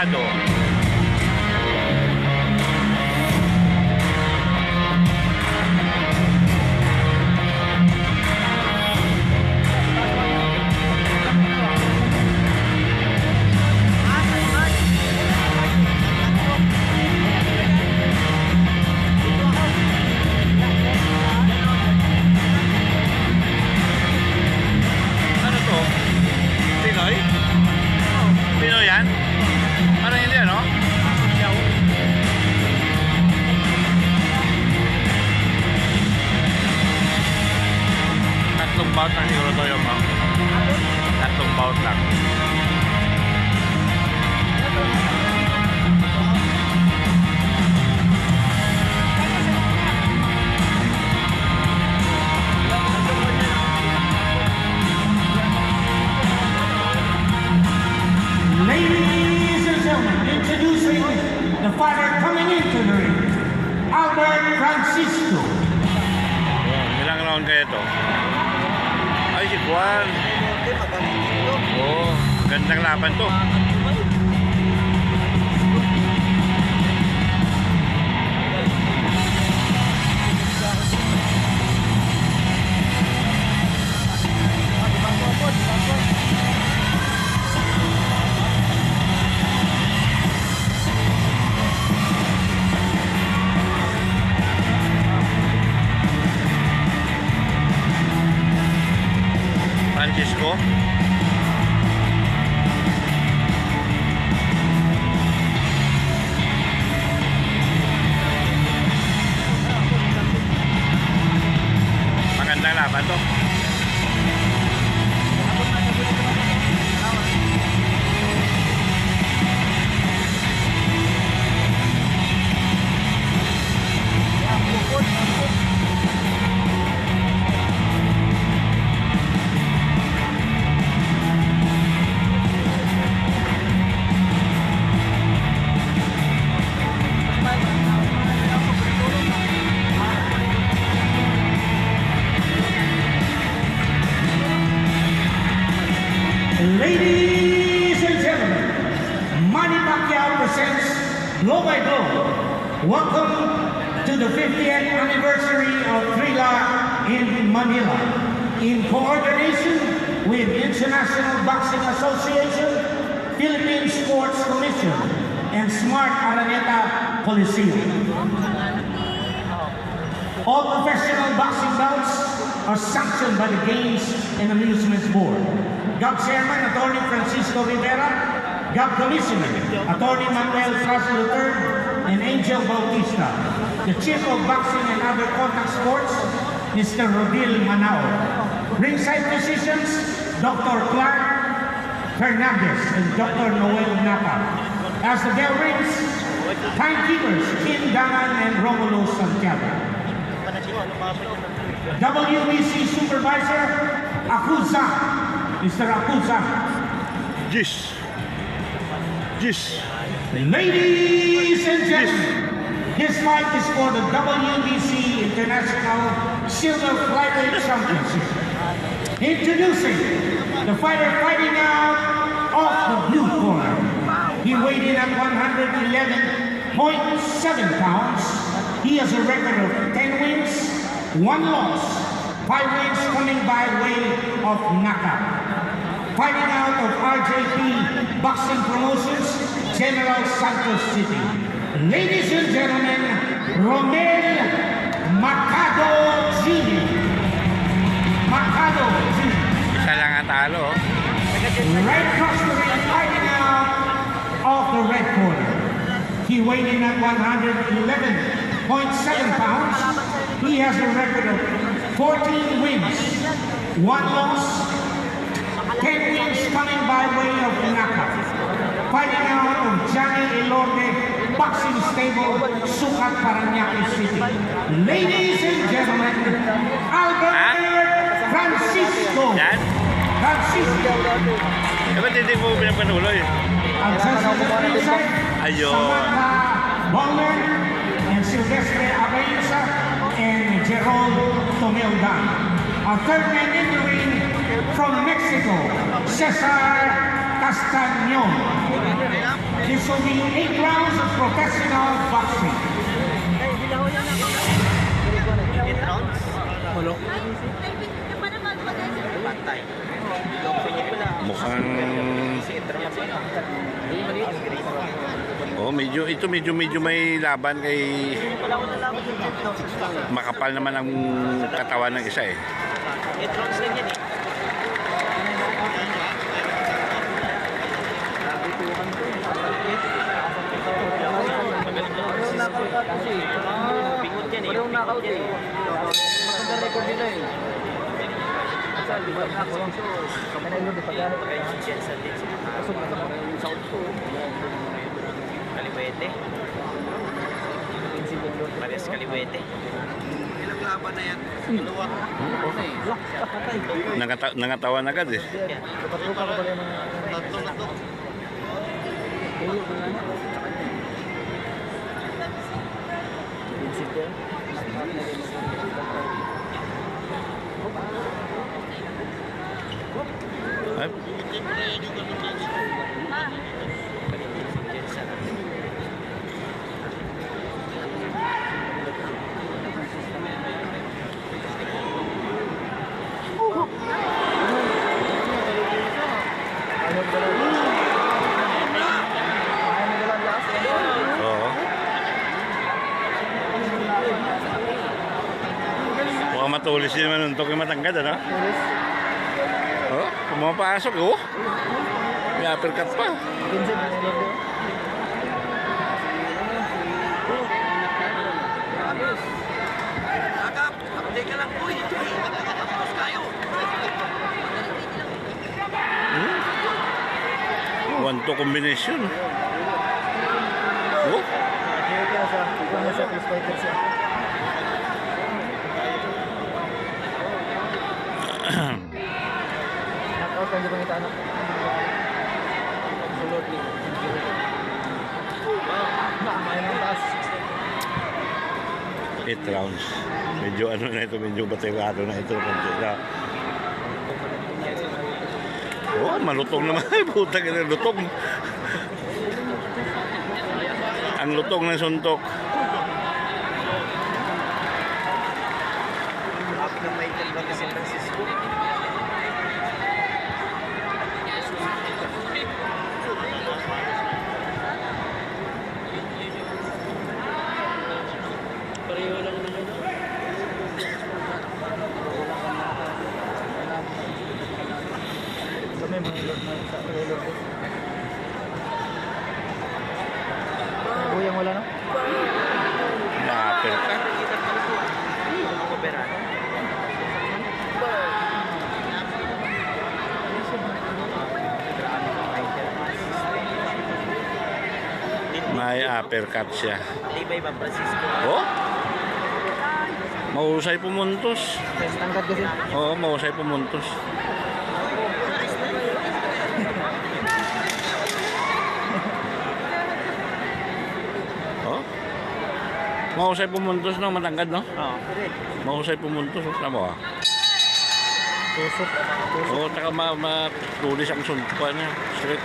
Mercado. Ano to? Pinoy? Pinoy yan? Parang hindi ano? Tatlong bout na siguro to yung mga. Tatlong bout lang. Ladies and gentlemen, introducing the fighter coming into the ring, Albert Francisco. Ilang round kaya to? Ay, si Juan. Oo, gandang laban to. Francisco. Magandang laban to. Ladies and gentlemen, Manny Pacquiao presents Blow by Blow. Welcome to the 50th anniversary of Thrilla in Manila. In coordination with International Boxing Association, Philippine Sports Commission, and Smart Araneta Coliseum. All professional boxing bouts are sanctioned by the Games and Amusements Board. GAB Chairman, Attorney Francisco Rivera, GAB Commissioner, Attorney Manuel Fraso III, and Angel Bautista. The Chief of Boxing and Other Contact Sports, Mr. Rodil Manao. Ringside physicians, Dr. Clark Fernandez and Dr. Noel Napa. As the bell rings, timekeepers, Kim Daman and Romulo Santiago. WBC Supervisor, Akuza. Mr. Akuza. Gis. Ladies and gentlemen, this fight is for the WBC International Silver Flyweight Championship. Introducing the fighter fighting out of the blue corner. He weighed in at 111.7 pounds. He has a record of 10 wins, 1 loss, 5 wins coming by way of knockout. Fighting out of RJP Boxing Promotions, General Santos City. Ladies and gentlemen, Romel Mercado Jr. Mercado Jr. Isa lang ang talo. Right across the ring, fighting out of the red corner. He weighed in at 111.7 pounds. He has a record of 14 wins, 1 loss, 10 wins coming by way of knockout. Fighting out of Johnny Elorde Boxing Stable, Sukat, Parañaque City. Ladies and gentlemen, Albert Francisco. Yan. Francisco. Eh, ba't hindi mo pinapanuloy? Ang sasagot Ayun. Samantha Bowler and Silvestre Abayusa and Gerald Tomeldan. Our third man in the ring from Mexico, Cesar Castañon. This will be 8 rounds of professional boxing. Mukhang medyo may laban kay makapal naman ang katawan ng isa eh. Parang knockout eh. Maganda record nila eh. Sabi ba ako lang so kanila di pagano kay Jensen din sa pasok na sa South ko. Kaliwete. Pares Kaliwete. Ilang laban na yan? Dalawa. Nangatawan agad eh. Lupa-lupa ka pala ng tatlo na to. Ay, oo. Mukhang matulis din naman nuntok yung matangkad, ano? Oh, pumapasok, oh. May uppercut pa. One-two combination. Oh. Knockout kan juga kita anak. Sulot ni. Nah, main ang taas. 8 rounds. Medyo ano na ito, medyo baterado na ito. Oh, malutong naman. Puta ka na, lutong. Ang lutong ng suntok. Up na Michael Baca San Francisco. Pareho lang naman. Kami mga ilog na sa ilog. Buyang wala no? Na-uppercut. May uppercut siya. Libay ba Francisco? Oh? Mahusay pumuntos. Tangkad kasi. Oo, mahusay pumuntos. Oh? Mahusay pumuntos, no? Matangkad, no? Oo. Mahusay pumuntos, no? Tama mo, ah. Tusok. Oo, taka matulis ang suntukan niya. Straight.